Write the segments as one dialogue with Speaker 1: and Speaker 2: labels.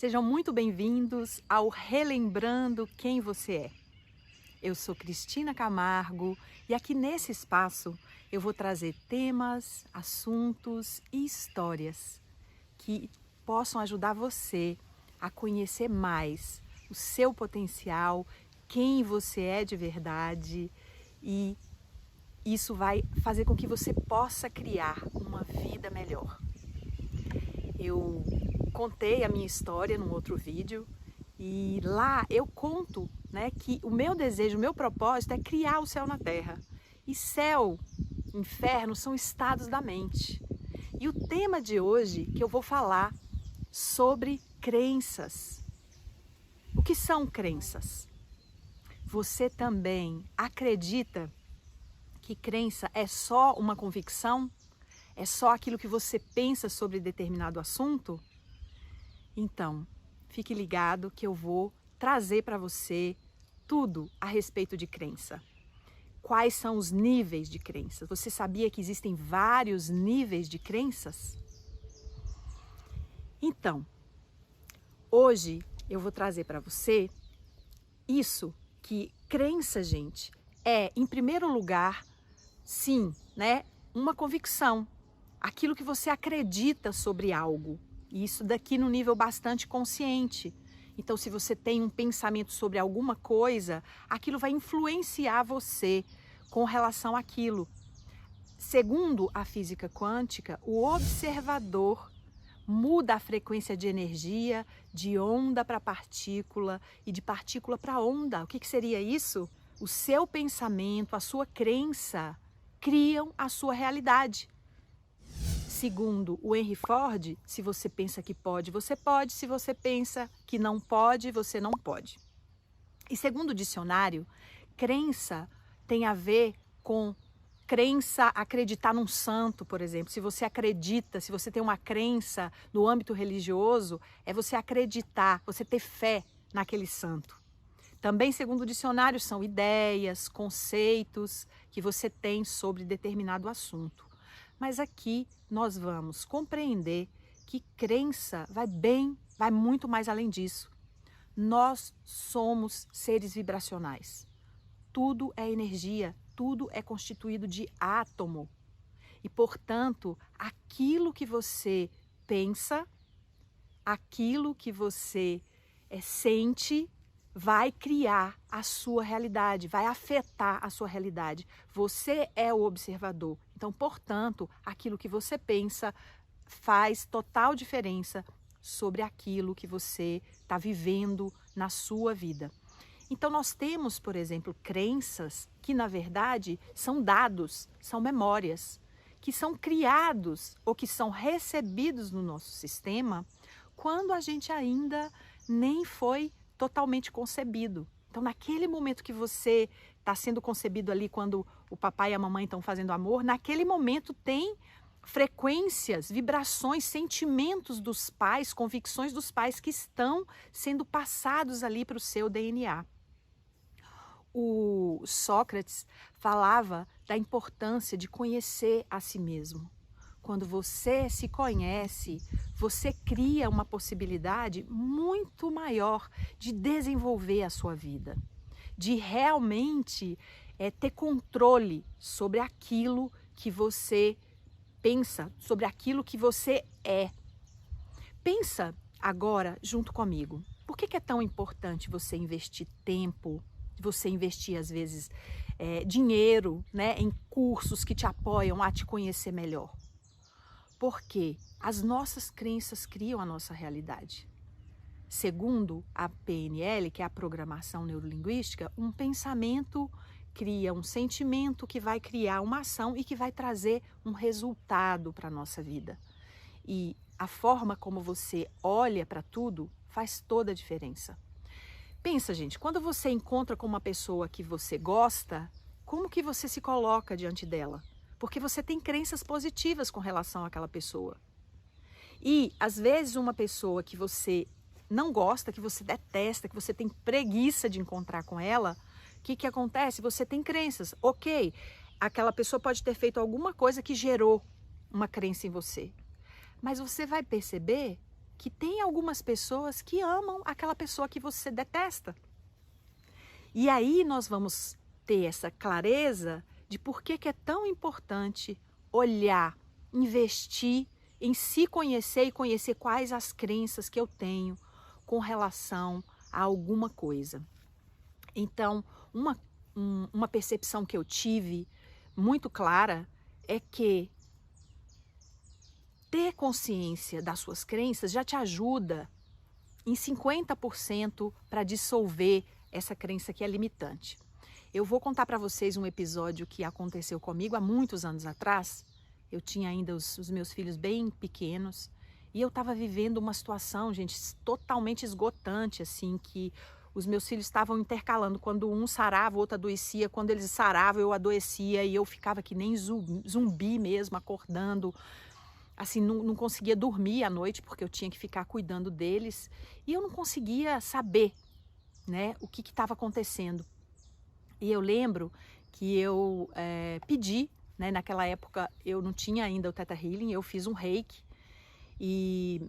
Speaker 1: Sejam muito bem-vindos ao Relembrando Quem Você É. Eu sou Cristina Camargo e aqui nesse espaço eu vou trazer temas, assuntos e histórias que possam ajudar você a conhecer mais o seu potencial, quem você é de verdade, e isso vai fazer com que você possa criar uma vida melhor. Eu contei a minha história num outro vídeo e lá eu conto, que o meu desejo, o meu propósito é criar o céu na terra. E céu, inferno são estados da mente. E o tema de hoje que eu vou falar sobre crenças. O que são crenças? Você também acredita que crença é só uma convicção? É só aquilo que você pensa sobre determinado assunto? Então, fique ligado que eu vou trazer para você tudo a respeito de crença. Quais são os níveis de crenças? Você sabia que existem vários níveis de crenças? Então, hoje eu vou trazer para você isso que crença, gente, é, em primeiro lugar, sim, uma convicção. Aquilo que você acredita sobre algo. E isso daqui no nível bastante consciente. Então, se você tem um pensamento sobre alguma coisa, aquilo vai influenciar você com relação àquilo. Segundo a física quântica, o observador muda a frequência de energia de onda para partícula e de partícula para onda. O que seria isso? O seu pensamento, a sua crença criam a sua realidade. Segundo o Henry Ford, se você pensa que pode, você pode. Se você pensa que não pode, você não pode. E segundo o dicionário, crença tem a ver com crença, acreditar num santo, por exemplo. Se você acredita, se você tem uma crença no âmbito religioso, é você acreditar, você ter fé naquele santo. Também, segundo o dicionário, são ideias, conceitos que você tem sobre determinado assunto. Mas aqui nós vamos compreender que crença vai muito mais além disso. Nós somos seres vibracionais. Tudo é energia, tudo é constituído de átomo. E, portanto, aquilo que você pensa, aquilo que você sente, vai criar a sua realidade, vai afetar a sua realidade. Você é o observador. Então, portanto, aquilo que você pensa faz total diferença sobre aquilo que você está vivendo na sua vida. Então, nós temos, por exemplo, crenças que, na verdade, são dados, são memórias, que são criados ou que são recebidos no nosso sistema quando a gente ainda nem foi totalmente concebido. Então, naquele momento que você está sendo concebido ali, quando o papai e a mamãe estão fazendo amor, naquele momento tem frequências, vibrações, sentimentos dos pais, convicções dos pais que estão sendo passados ali para o seu DNA. O Sócrates falava da importância de conhecer a si mesmo. Quando você se conhece, você cria uma possibilidade muito maior de desenvolver a sua vida, de realmente ter controle sobre aquilo que você pensa, sobre aquilo que você é. Pensa agora junto comigo, por que é tão importante você investir tempo, você investir às vezes dinheiro, em cursos que te apoiam a te conhecer melhor? Porque as nossas crenças criam a nossa realidade. Segundo a PNL, que é a programação neurolinguística, um pensamento cria um sentimento que vai criar uma ação e que vai trazer um resultado para a nossa vida. E a forma como você olha para tudo faz toda a diferença. Pensa, gente, quando você encontra com uma pessoa que você gosta, como que você se coloca diante dela? Porque você tem crenças positivas com relação àquela pessoa. E, às vezes, uma pessoa que você não gosta, que você detesta, que você tem preguiça de encontrar com ela, o que acontece? Você tem crenças. Ok, aquela pessoa pode ter feito alguma coisa que gerou uma crença em você. Mas você vai perceber que tem algumas pessoas que amam aquela pessoa que você detesta. E aí nós vamos ter essa clareza de por que é tão importante olhar, investir em se conhecer e conhecer quais as crenças que eu tenho com relação a alguma coisa. Então, uma percepção que eu tive muito clara é que ter consciência das suas crenças já te ajuda em 50% para dissolver essa crença que é limitante. Eu vou contar para vocês um episódio que aconteceu comigo há muitos anos atrás. Eu tinha ainda os meus filhos bem pequenos e eu estava vivendo uma situação, gente, totalmente esgotante, assim, que os meus filhos estavam intercalando. Quando um sarava, o outro adoecia. Quando eles saravam, eu adoecia e eu ficava que nem zumbi mesmo, acordando. Assim, não conseguia dormir à noite porque eu tinha que ficar cuidando deles. E eu não conseguia saber, né, o que estava acontecendo. E eu lembro que eu pedi, né, naquela época eu não tinha ainda o Theta Healing, eu fiz um reiki e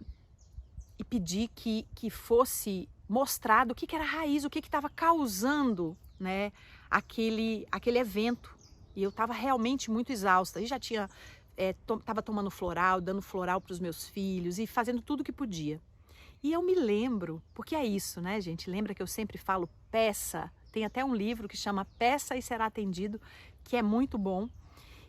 Speaker 1: pedi que fosse mostrado o que era a raiz, o que estava causando, né, aquele evento. E eu estava realmente muito exausta e já tinha, estava tomando floral, dando floral para os meus filhos e fazendo tudo o que podia. E eu me lembro, porque é isso, né, gente? Lembra que eu sempre falo peça? Tem até um livro que chama Peça e Será Atendido, que é muito bom.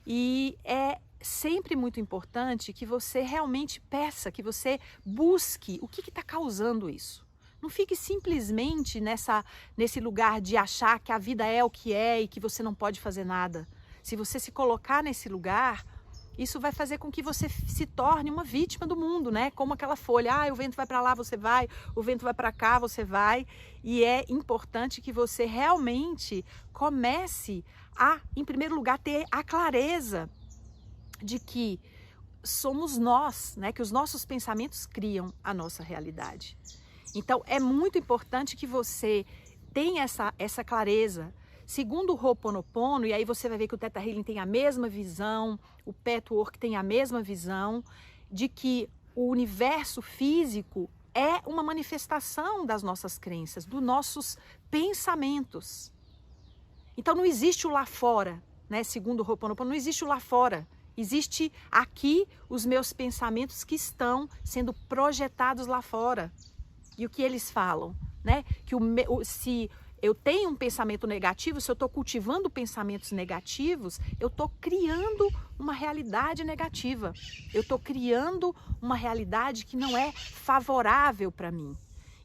Speaker 1: E é sempre muito importante que você realmente peça, que você busque o que está causando isso. Não fique simplesmente nesse lugar de achar que a vida é o que é e que você não pode fazer nada. Se você se colocar nesse lugar, isso vai fazer com que você se torne uma vítima do mundo, né? Como aquela folha, o vento vai para lá, você vai, o vento vai para cá, você vai. E é importante que você realmente comece a, em primeiro lugar, ter a clareza de que somos nós, né? Que os nossos pensamentos criam a nossa realidade. Então, é muito importante que você tenha essa clareza. Segundo o Ho'oponopono, e aí você vai ver que o Theta Healing tem a mesma visão, o Pathwork tem a mesma visão, de que o universo físico é uma manifestação das nossas crenças, dos nossos pensamentos. Então não existe o lá fora, né? Segundo o Ho'oponopono, não existe o lá fora. Existe aqui os meus pensamentos que estão sendo projetados lá fora. E o que eles falam, né? Que se eu tenho um pensamento negativo, se eu estou cultivando pensamentos negativos, eu estou criando uma realidade negativa. Eu estou criando uma realidade que não é favorável para mim.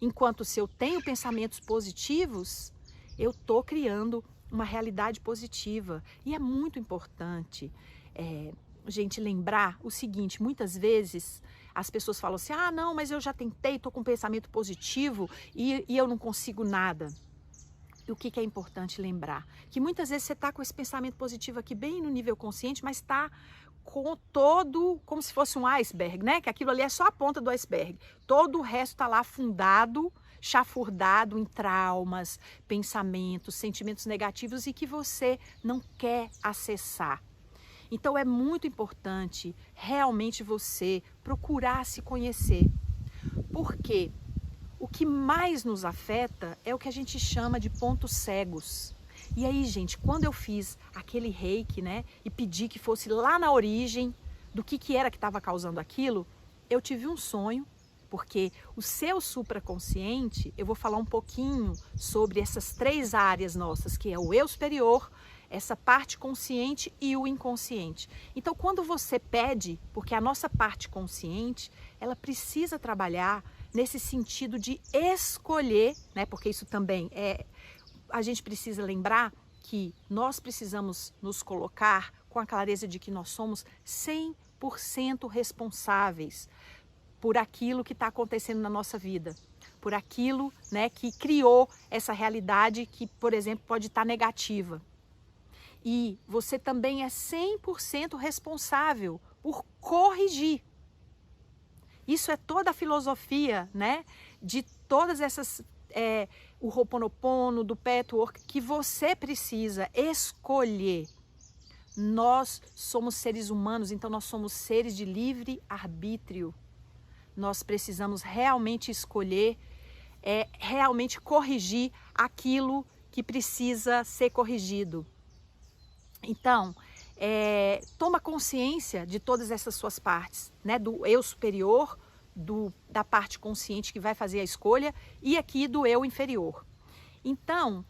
Speaker 1: Enquanto se eu tenho pensamentos positivos, eu estou criando uma realidade positiva. E é muito importante, gente, lembrar o seguinte: muitas vezes as pessoas falam assim, não, mas eu já tentei, estou com um pensamento positivo e eu não consigo nada. E o que é importante lembrar? Que muitas vezes você está com esse pensamento positivo aqui bem no nível consciente, mas está com todo, como se fosse um iceberg, né? Que aquilo ali é só a ponta do iceberg. Todo o resto está lá afundado, chafurdado em traumas, pensamentos, sentimentos negativos e que você não quer acessar. Então é muito importante realmente você procurar se conhecer. Porque o que mais nos afeta é o que a gente chama de pontos cegos. E aí, gente, quando eu fiz aquele reiki, né, e pedi que fosse lá na origem do que era que estava causando aquilo, eu tive um sonho, porque o seu supraconsciente, eu vou falar um pouquinho sobre essas 3 áreas nossas, que é o eu superior, essa parte consciente e o inconsciente. Então, quando você pede, porque a nossa parte consciente, ela precisa trabalhar nesse sentido de escolher, né? Porque isso também a gente precisa lembrar que nós precisamos nos colocar com a clareza de que nós somos 100% responsáveis por aquilo que está acontecendo na nossa vida, por aquilo, né, que criou essa realidade que, por exemplo, pode estar negativa. E você também é 100% responsável por corrigir. Isso é toda a filosofia, né, de todas essas, o Ho'oponopono, do Pathwork, que você precisa escolher. Nós somos seres humanos, então nós somos seres de livre arbítrio. nós precisamos realmente escolher, realmente corrigir aquilo que precisa ser corrigido. Então, toma consciência de todas essas suas partes, né? Do eu superior, da parte consciente que vai fazer a escolha e aqui do eu inferior. Então,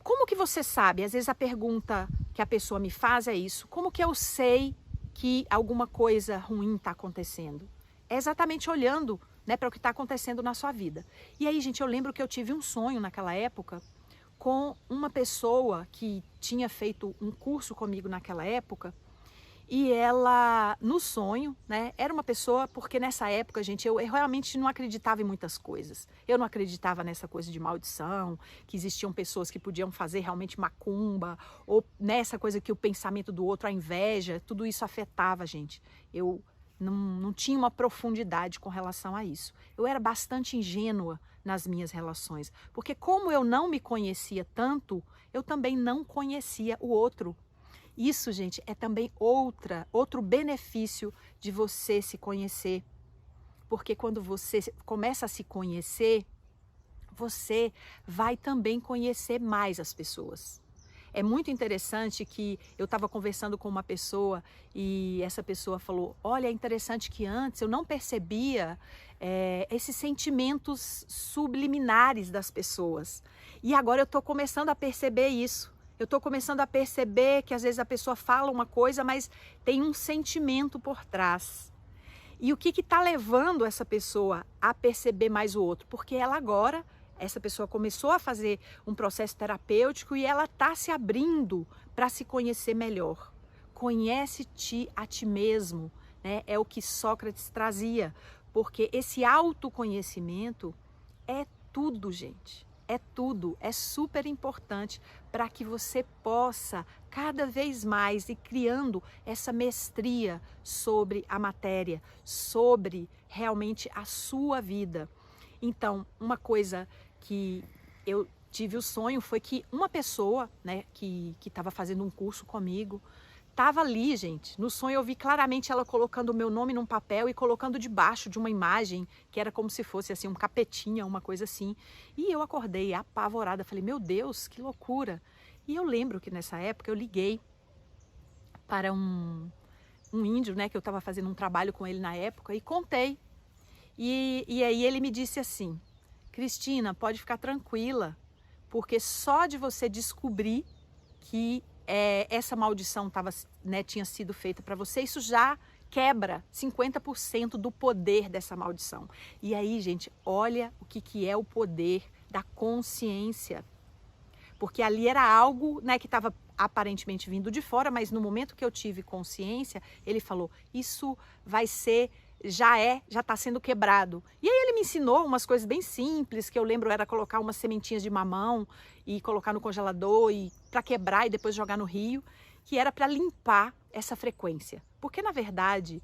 Speaker 1: como que você sabe? Às vezes a pergunta que a pessoa me faz é isso: como que eu sei que alguma coisa ruim está acontecendo? É exatamente olhando, né, para o que está acontecendo na sua vida. E aí, gente, eu lembro que eu tive um sonho naquela época com uma pessoa que tinha feito um curso comigo naquela época, e ela, no sonho, né, era uma pessoa, porque nessa época, gente, eu realmente não acreditava em muitas coisas. Eu não acreditava nessa coisa de maldição, que existiam pessoas que podiam fazer realmente macumba, ou nessa coisa que o pensamento do outro, a inveja, tudo isso afetava a gente. Eu não tinha uma profundidade com relação a isso. Eu era bastante ingênua nas minhas relações, porque como eu não me conhecia tanto, eu também não conhecia o outro. Isso, gente, é também outro benefício de você se conhecer. Porque quando você começa a se conhecer, você vai também conhecer mais as pessoas. É muito interessante que eu estava conversando com uma pessoa e essa pessoa falou: olha, é interessante que antes eu não percebia esses sentimentos subliminares das pessoas. E agora eu estou começando a perceber isso. Eu estou começando a perceber que às vezes a pessoa fala uma coisa, mas tem um sentimento por trás. E o que está levando essa pessoa a perceber mais o outro? Porque ela agora, essa pessoa começou a fazer um processo terapêutico e ela está se abrindo para se conhecer melhor. Conhece-te a ti mesmo, né? É o que Sócrates trazia. Porque esse autoconhecimento é tudo, gente. É tudo, é super importante para que você possa cada vez mais ir criando essa mestria sobre a matéria, sobre realmente a sua vida. Então, uma coisa que eu tive o sonho foi que uma pessoa, né, que estava fazendo um curso comigo, estava ali, gente. No sonho eu vi claramente ela colocando o meu nome num papel e colocando debaixo de uma imagem que era como se fosse assim um capetinha, uma coisa assim. E eu acordei apavorada, falei: meu Deus, que loucura. E eu lembro que nessa época eu liguei para um índio, né, que eu estava fazendo um trabalho com ele na época, e contei. E aí ele me disse assim: Cristina, pode ficar tranquila, porque só de você descobrir que essa maldição tinha sido feita para você, isso já quebra 50% do poder dessa maldição. E aí, gente, olha o que é o poder da consciência. Porque ali era algo, né, que estava aparentemente vindo de fora, mas no momento que eu tive consciência, ele falou: isso vai ser... já está sendo quebrado. E aí ele me ensinou umas coisas bem simples, que eu lembro era colocar umas sementinhas de mamão e colocar no congelador e para quebrar e depois jogar no rio, que era para limpar essa frequência. Porque na verdade,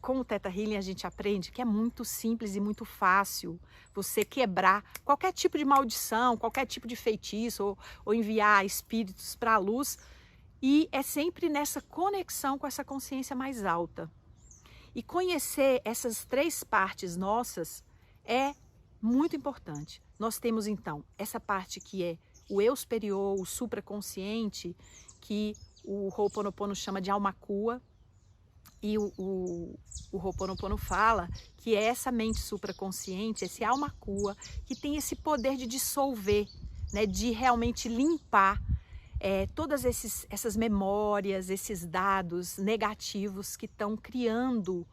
Speaker 1: com o Theta Healing a gente aprende que é muito simples e muito fácil você quebrar qualquer tipo de maldição, qualquer tipo de feitiço ou enviar espíritos para a luz, e é sempre nessa conexão com essa consciência mais alta. E conhecer essas três partes nossas é muito importante. Nós temos então essa parte que é o eu superior, o supraconsciente, que o Ho'oponopono chama de alma cua, e o Ho'oponopono fala que é essa mente supraconsciente, esse alma cua, que tem esse poder de dissolver, né, de realmente limpar todas essas memórias, esses dados negativos que estão criando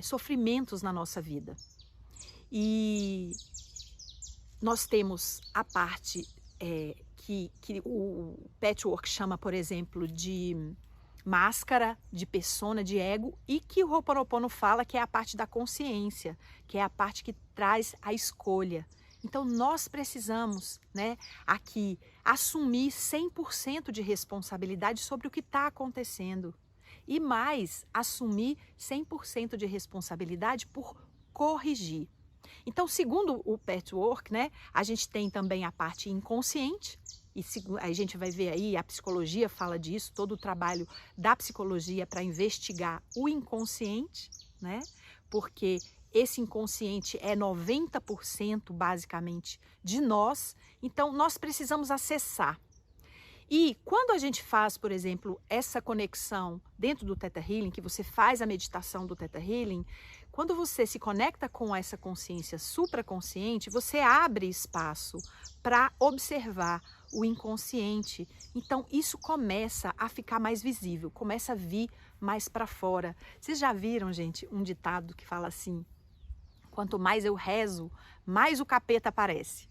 Speaker 1: sofrimentos na nossa vida. E nós temos a parte que o Patchwork chama, por exemplo, de máscara, de persona, de ego, e que o Ho'oponopono fala que é a parte da consciência, que é a parte que traz a escolha. Então nós precisamos, né, aqui assumir 100% de responsabilidade sobre o que está acontecendo. E mais, assumir 100% de responsabilidade por corrigir. Então, segundo o Patchwork, né, a gente tem também a parte inconsciente, e a gente vai ver aí, a psicologia fala disso, todo o trabalho da psicologia para investigar o inconsciente, né, porque esse inconsciente é 90% basicamente de nós, então nós precisamos acessar. E quando a gente faz, por exemplo, essa conexão dentro do Theta Healing, que você faz a meditação do Theta Healing, quando você se conecta com essa consciência supraconsciente, você abre espaço para observar o inconsciente. Então isso começa a ficar mais visível, começa a vir mais para fora. Vocês já viram, gente, um ditado que fala assim: quanto mais eu rezo, mais o capeta aparece.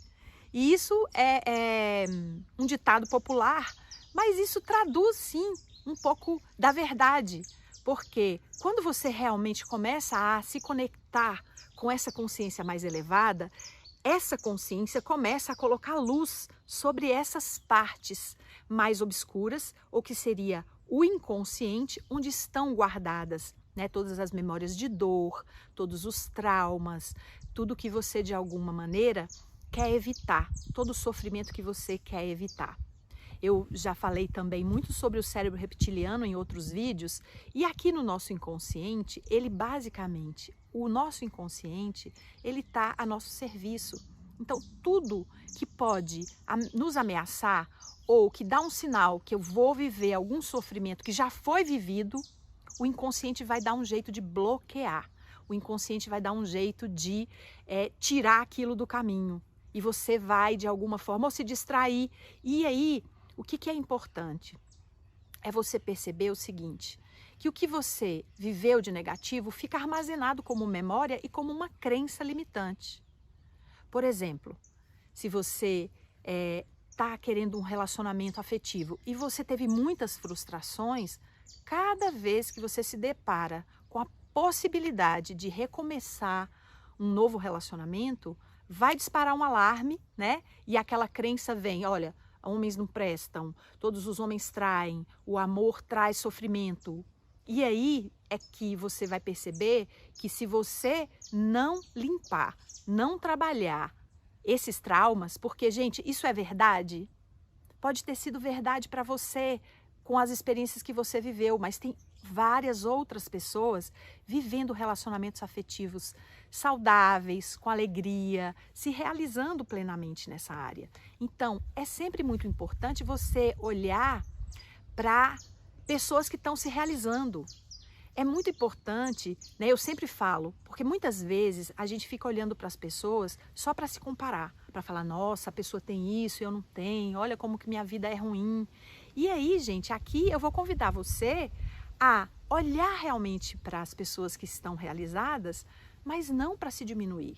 Speaker 1: E isso é um ditado popular, mas isso traduz sim um pouco da verdade. Porque quando você realmente começa a se conectar com essa consciência mais elevada, essa consciência começa a colocar luz sobre essas partes mais obscuras, ou que seria o inconsciente, onde estão guardadas, né, todas as memórias de dor, todos os traumas, tudo que você de alguma maneira quer evitar, todo o sofrimento que você quer evitar. Eu já falei também muito sobre o cérebro reptiliano em outros vídeos, e aqui no nosso inconsciente, ele basicamente, o nosso inconsciente, ele está a nosso serviço. Então, tudo que pode nos ameaçar ou que dá um sinal que eu vou viver algum sofrimento que já foi vivido, o inconsciente vai dar um jeito de bloquear. O inconsciente vai dar um jeito de tirar aquilo do caminho. E você vai, de alguma forma, ou se distrair. E aí, o que é importante? É você perceber o seguinte, que o que você viveu de negativo fica armazenado como memória e como uma crença limitante. Por exemplo, se você está querendo um relacionamento afetivo e você teve muitas frustrações, cada vez que você se depara com a possibilidade de recomeçar um novo relacionamento, vai disparar um alarme, né? E aquela crença vem, olha, homens não prestam, todos os homens traem, o amor traz sofrimento. E aí é que você vai perceber que se você não limpar, não trabalhar esses traumas, porque, gente, isso é verdade? Pode ter sido verdade para você, com as experiências que você viveu, mas tem várias outras pessoas vivendo relacionamentos afetivos saudáveis, com alegria, se realizando plenamente nessa área. Então, é sempre muito importante você olhar para pessoas que estão se realizando. É muito importante, né? Eu sempre falo, porque muitas vezes a gente fica olhando para as pessoas só para se comparar, para falar, nossa, a pessoa tem isso, eu não tenho, olha como que minha vida é ruim. E aí, gente, aqui eu vou convidar você a olhar realmente para as pessoas que estão realizadas, mas não para se diminuir.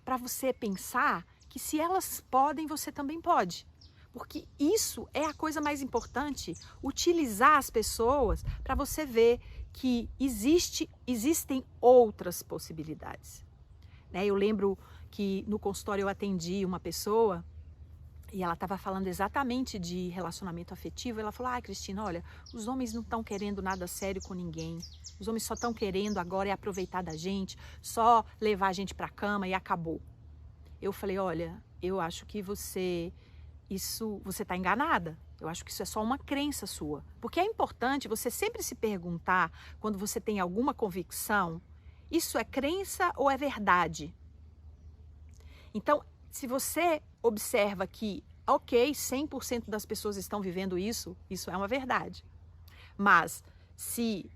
Speaker 1: Para você pensar que se elas podem, você também pode. Porque isso é a coisa mais importante, utilizar as pessoas para você ver que existem outras possibilidades. Né? Eu lembro que no consultório eu atendi uma pessoa e ela estava falando exatamente de relacionamento afetivo. Ela falou, Cristina, olha, os homens não estão querendo nada sério com ninguém. Os homens só estão querendo agora aproveitar da gente, só levar a gente para a cama e acabou. Eu falei, olha, eu acho que você está enganada. Eu acho que isso é só uma crença sua. Porque é importante você sempre se perguntar, quando você tem alguma convicção, isso é crença ou é verdade? Então, se você observa que, ok, 100% das pessoas estão vivendo isso é uma verdade. Mas se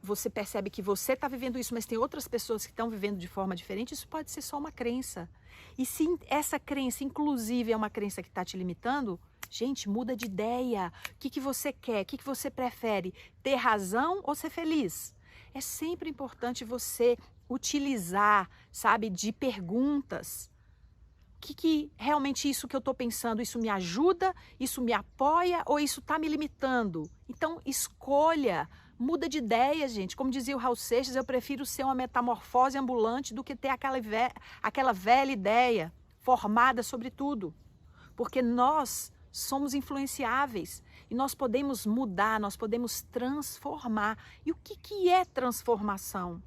Speaker 1: você percebe que você está vivendo isso, mas tem outras pessoas que estão vivendo de forma diferente, isso pode ser só uma crença. E se essa crença, inclusive, é uma crença que está te limitando, gente, muda de ideia. O que você quer? O que você prefere? Ter razão ou ser feliz? É sempre importante você utilizar, sabe, de perguntas. Que realmente isso que eu estou pensando, isso me ajuda, isso me apoia ou isso está me limitando? Então, escolha, muda de ideia, gente. Como dizia o Raul Seixas, eu prefiro ser uma metamorfose ambulante do que ter aquela velha ideia formada sobre tudo. Porque nós somos influenciáveis e nós podemos mudar, nós podemos transformar. E o que é transformação?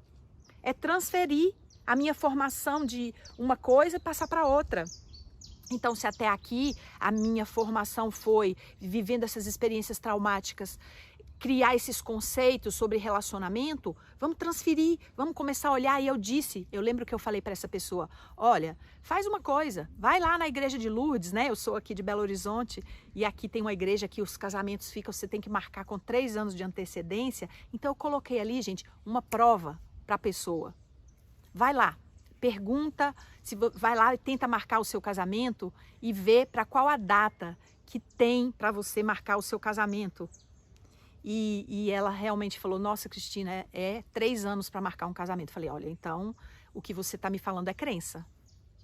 Speaker 1: É transferir a minha formação de uma coisa e passar para outra. Então, se até aqui a minha formação foi vivendo essas experiências traumáticas, criar esses conceitos sobre relacionamento, vamos transferir, vamos começar a olhar. E eu lembro que eu falei para essa pessoa, olha, faz uma coisa, vai lá na igreja de Lourdes, né? Eu sou aqui de Belo Horizonte e aqui tem uma igreja que os casamentos ficam, você tem que marcar com 3 anos de antecedência. Então eu coloquei ali, gente, uma prova para a pessoa. Vai lá, pergunta, vai lá e tenta marcar o seu casamento e vê para qual a data que tem para você marcar o seu casamento. E ela realmente falou, nossa, Cristina, é 3 anos para marcar um casamento. Falei, olha, então o que você está me falando é crença.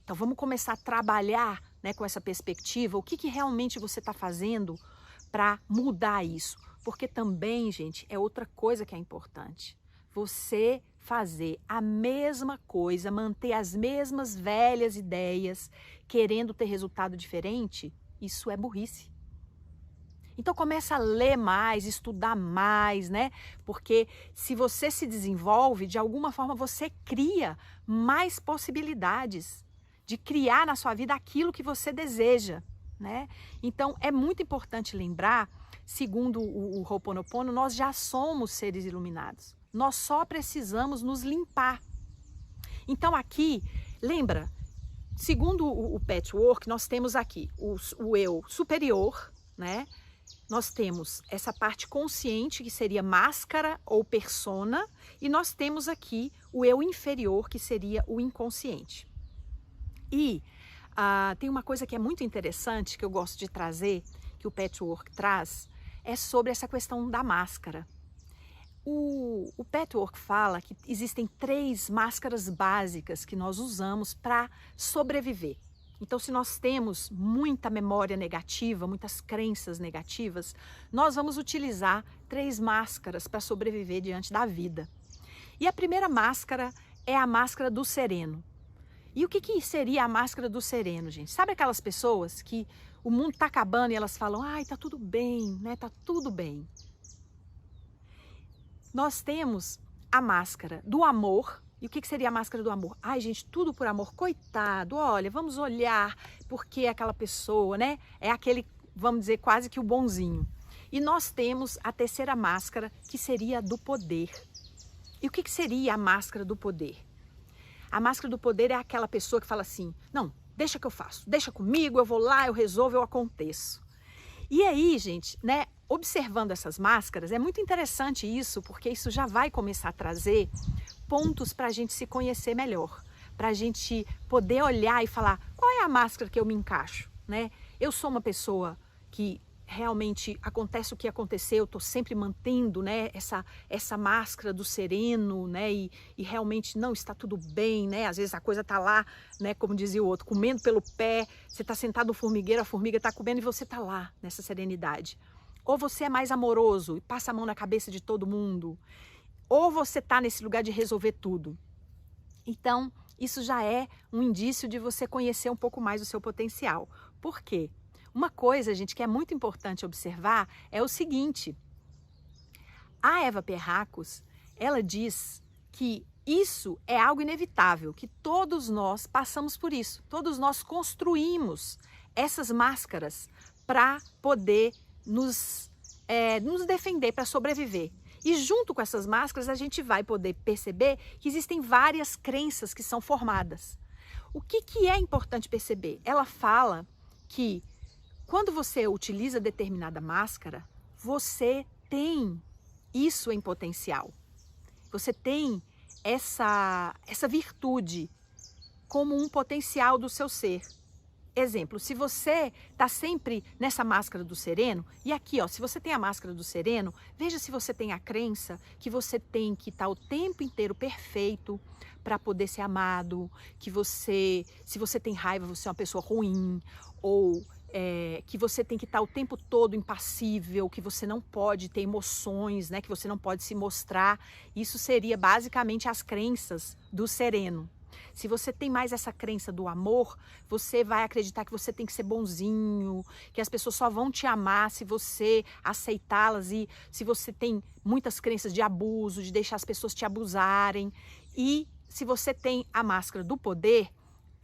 Speaker 1: Então vamos começar a trabalhar, né, com essa perspectiva, o que realmente você está fazendo para mudar isso. Porque também, gente, é outra coisa que é importante. Você fazer a mesma coisa, manter as mesmas velhas ideias, querendo ter resultado diferente, isso é burrice. Então começa a ler mais, estudar mais, né? Porque se você se desenvolve, de alguma forma você cria mais possibilidades de criar na sua vida aquilo que você deseja, né? Então é muito importante lembrar, segundo o Ho'oponopono, nós já somos seres iluminados. Nós só precisamos nos limpar. Então aqui, lembra, segundo o Patchwork, nós temos aqui o eu superior, né? Nós temos essa parte consciente, que seria máscara ou persona, e nós temos aqui o eu inferior, que seria o inconsciente. E tem uma coisa que é muito interessante, que eu gosto de trazer, que o Patchwork traz, é sobre essa questão da máscara. O Patchwork fala que existem 3 máscaras básicas que nós usamos para sobreviver. Então, se nós temos muita memória negativa, muitas crenças negativas, nós vamos utilizar 3 máscaras para sobreviver diante da vida. E a primeira máscara é a máscara do sereno. E o que seria a máscara do sereno, gente? Sabe aquelas pessoas que o mundo está acabando e elas falam, ai, tá tudo bem, né? Tá tudo bem. Nós temos a máscara do amor. E o que seria a máscara do amor? Ai, gente, tudo por amor. Coitado, olha, vamos olhar porque aquela pessoa, né? É aquele, vamos dizer, quase que o bonzinho. E nós temos a terceira máscara, que seria a do poder. E o que seria a máscara do poder? A máscara do poder é aquela pessoa que fala assim, não, deixa que eu faço, deixa comigo, eu vou lá, eu resolvo, eu aconteço. E aí, gente, né? Observando essas máscaras, é muito interessante isso, porque isso já vai começar a trazer pontos para a gente se conhecer melhor, para a gente poder olhar e falar, qual é a máscara que eu me encaixo, né? Eu sou uma pessoa que realmente acontece o que aconteceu, eu estou sempre mantendo, né, essa máscara do sereno, né, e realmente não está tudo bem, né, às vezes a coisa está lá, né, como dizia o outro, comendo pelo pé, você está sentado no formigueiro, a formiga está comendo e você está lá, nessa serenidade. Ou você é mais amoroso e passa a mão na cabeça de todo mundo, ou você está nesse lugar de resolver tudo. Então, isso já é um indício de você conhecer um pouco mais o seu potencial. Por quê? Uma coisa, gente, que é muito importante observar é o seguinte. A Eva Perracos, ela diz que isso é algo inevitável, que todos nós passamos por isso. Todos nós construímos essas máscaras para poder nos defender, para sobreviver. E junto com essas máscaras a gente vai poder perceber que existem várias crenças que são formadas. O que é importante perceber? Ela fala que quando você utiliza determinada máscara, você tem isso em potencial. Você tem essa virtude como um potencial do seu ser. Exemplo, se você está sempre nessa máscara do sereno, e aqui, ó, se você tem a máscara do sereno, veja se você tem a crença que você tem que estar o tempo inteiro perfeito para poder ser amado, que se você tem raiva, você é uma pessoa ruim, ou que você tem que estar o tempo todo impassível, que você não pode ter emoções, né, que você não pode se mostrar. Isso seria basicamente as crenças do sereno. Se você tem mais essa crença do amor, você vai acreditar que você tem que ser bonzinho, que as pessoas só vão te amar se você aceitá-las, e se você tem muitas crenças de abuso, de deixar as pessoas te abusarem. E se você tem a máscara do poder,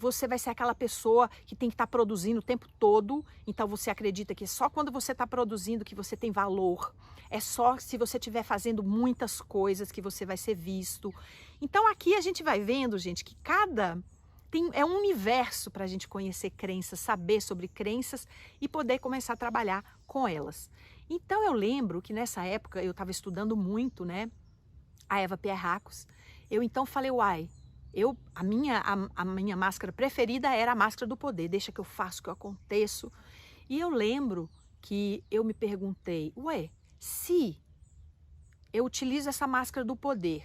Speaker 1: você vai ser aquela pessoa que tem que estar produzindo o tempo todo, então você acredita que só quando você está produzindo que você tem valor, é só se você estiver fazendo muitas coisas que você vai ser visto. Então aqui a gente vai vendo, gente, que é um universo para a gente conhecer crenças, saber sobre crenças e poder começar a trabalhar com elas. Então eu lembro que nessa época eu estava estudando muito, né, a Eva Pierrakos. Eu então falei, uai, a minha máscara preferida era a máscara do poder, deixa que eu faço, que eu aconteço. E eu lembro que eu me perguntei, ué, se eu utilizo essa máscara do poder,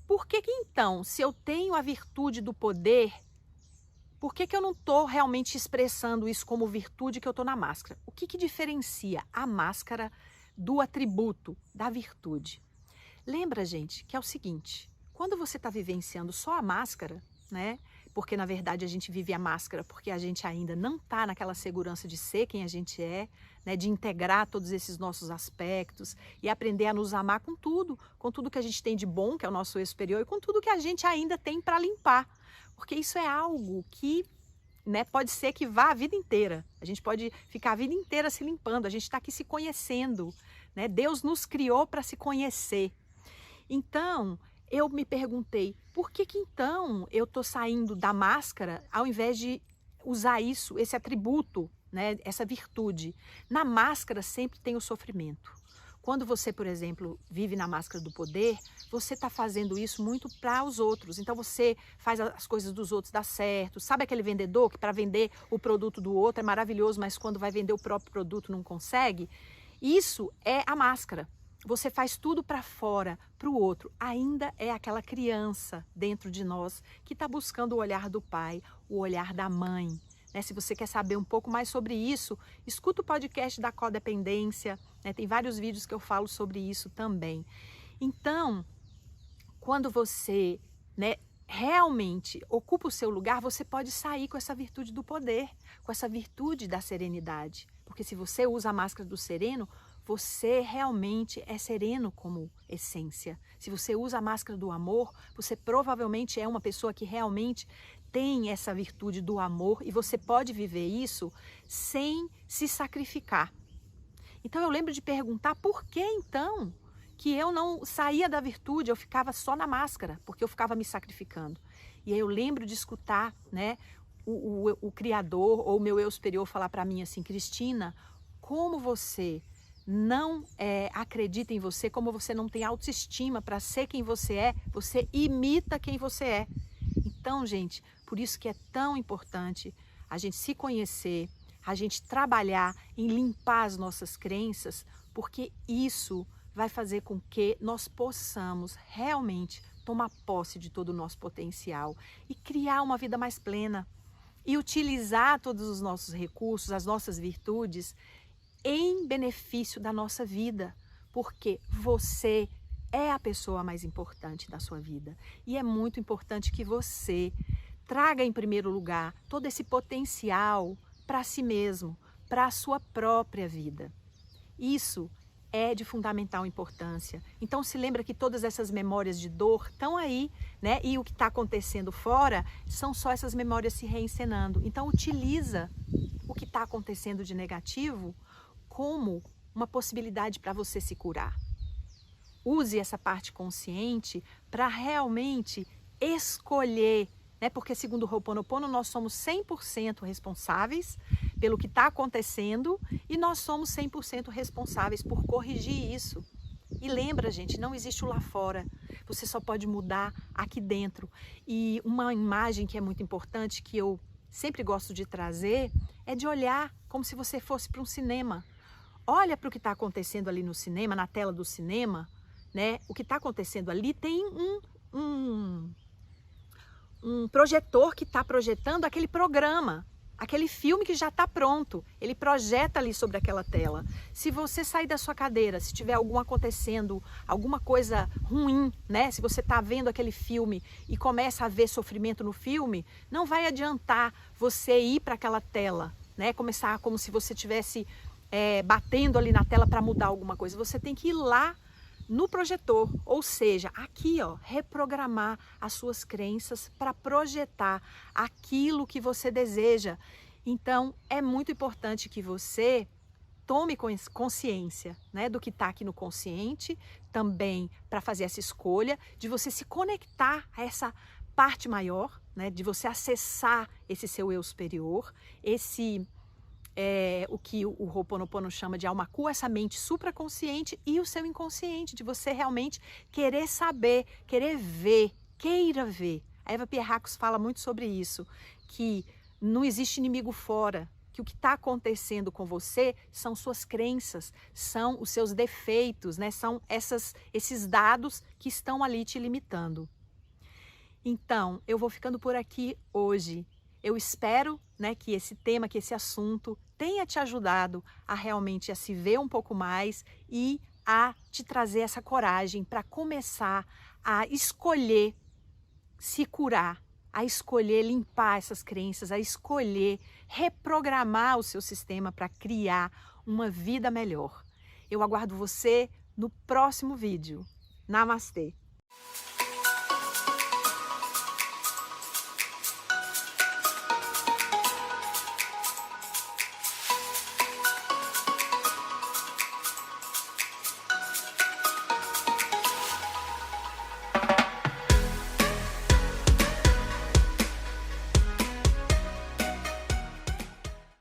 Speaker 1: por que então, se eu tenho a virtude do poder, por que eu não estou realmente expressando isso como virtude que eu estou na máscara? O que diferencia a máscara do atributo, da virtude? Lembra, gente, que é o seguinte, quando você está vivenciando só a máscara, né? Porque na verdade a gente vive a máscara porque a gente ainda não está naquela segurança de ser quem a gente é, né? De integrar todos esses nossos aspectos e aprender a nos amar com tudo que a gente tem de bom, que é o nosso eu superior, e com tudo que a gente ainda tem para limpar. Porque isso é algo que, né, pode ser que vá a vida inteira. A gente pode ficar a vida inteira se limpando, a gente está aqui se conhecendo, né? Deus nos criou para se conhecer. Então, eu me perguntei, por que então eu estou saindo da máscara ao invés de usar isso, esse atributo, né, essa virtude? Na máscara sempre tem o sofrimento. Quando você, por exemplo, vive na máscara do poder, você está fazendo isso muito para os outros. Então você faz as coisas dos outros dar certo. Sabe aquele vendedor que para vender o produto do outro é maravilhoso, mas quando vai vender o próprio produto não consegue? Isso é a máscara. Você faz tudo para fora, para o outro. Ainda é aquela criança dentro de nós que está buscando o olhar do pai, o olhar da mãe. Né? Se você quer saber um pouco mais sobre isso, escuta o podcast da codependência. Né? Tem vários vídeos que eu falo sobre isso também. Então, quando você, né, realmente ocupa o seu lugar, você pode sair com essa virtude do poder, com essa virtude da serenidade. Porque se você usa a máscara do sereno, você realmente é sereno como essência. Se você usa a máscara do amor, você provavelmente é uma pessoa que realmente tem essa virtude do amor e você pode viver isso sem se sacrificar. Então eu lembro de perguntar por que então que eu não saía da virtude, eu ficava só na máscara, porque eu ficava me sacrificando. E aí eu lembro de escutar, né, o Criador ou o meu eu superior falar para mim assim, Cristina, como você não acredita em você, como você não tem autoestima para ser quem você é, você imita quem você é. Então, gente, por isso que é tão importante a gente se conhecer, a gente trabalhar em limpar as nossas crenças, porque isso vai fazer com que nós possamos realmente tomar posse de todo o nosso potencial e criar uma vida mais plena e utilizar todos os nossos recursos, as nossas virtudes em benefício da nossa vida, porque você é a pessoa mais importante da sua vida e é muito importante que você traga em primeiro lugar todo esse potencial para si mesmo, para a sua própria vida. Isso é de fundamental importância. Então se lembra que todas essas memórias de dor estão aí, né? E o que está acontecendo fora são só essas memórias se reencenando. Então utiliza o que está acontecendo de negativo como uma possibilidade para você se curar. Use essa parte consciente para realmente escolher, né? Porque segundo o Ho'oponopono nós somos 100% responsáveis pelo que está acontecendo e nós somos 100% responsáveis por corrigir isso. E lembra, gente, não existe o lá fora, você só pode mudar aqui dentro. E uma imagem que é muito importante, que eu sempre gosto de trazer, é de olhar como se você fosse para um cinema. Olha para o que está acontecendo ali no cinema, na tela do cinema, né? O que está acontecendo ali tem um projetor que está projetando aquele programa, aquele filme que já está pronto. Ele projeta ali sobre aquela tela. Se você sair da sua cadeira, se tiver acontecendo alguma coisa ruim, né? Se você está vendo aquele filme e começa a ver sofrimento no filme, não vai adiantar você ir para aquela tela, né? Começar como se você tivesse batendo ali na tela para mudar alguma coisa. Você tem que ir lá no projetor, ou seja, aqui, ó, reprogramar as suas crenças para projetar aquilo que você deseja. Então, é muito importante que você tome consciência, né, do que está aqui no consciente, também para fazer essa escolha, de você se conectar a essa parte maior, né, de você acessar esse seu eu superior, o que o Ho'oponopono chama de alma cu, essa mente supraconsciente, e o seu inconsciente, de você realmente querer saber, querer ver, queira ver. A Eva Pierrakos fala muito sobre isso, que não existe inimigo fora, que o que está acontecendo com você são suas crenças, são os seus defeitos, né? São esses dados que estão ali te limitando. Então, eu vou ficando por aqui hoje. Eu espero, né, que esse tema, que esse assunto tenha te ajudado a realmente a se ver um pouco mais e a te trazer essa coragem para começar a escolher se curar, a escolher limpar essas crenças, a escolher reprogramar o seu sistema para criar uma vida melhor. Eu aguardo você no próximo vídeo. Namastê!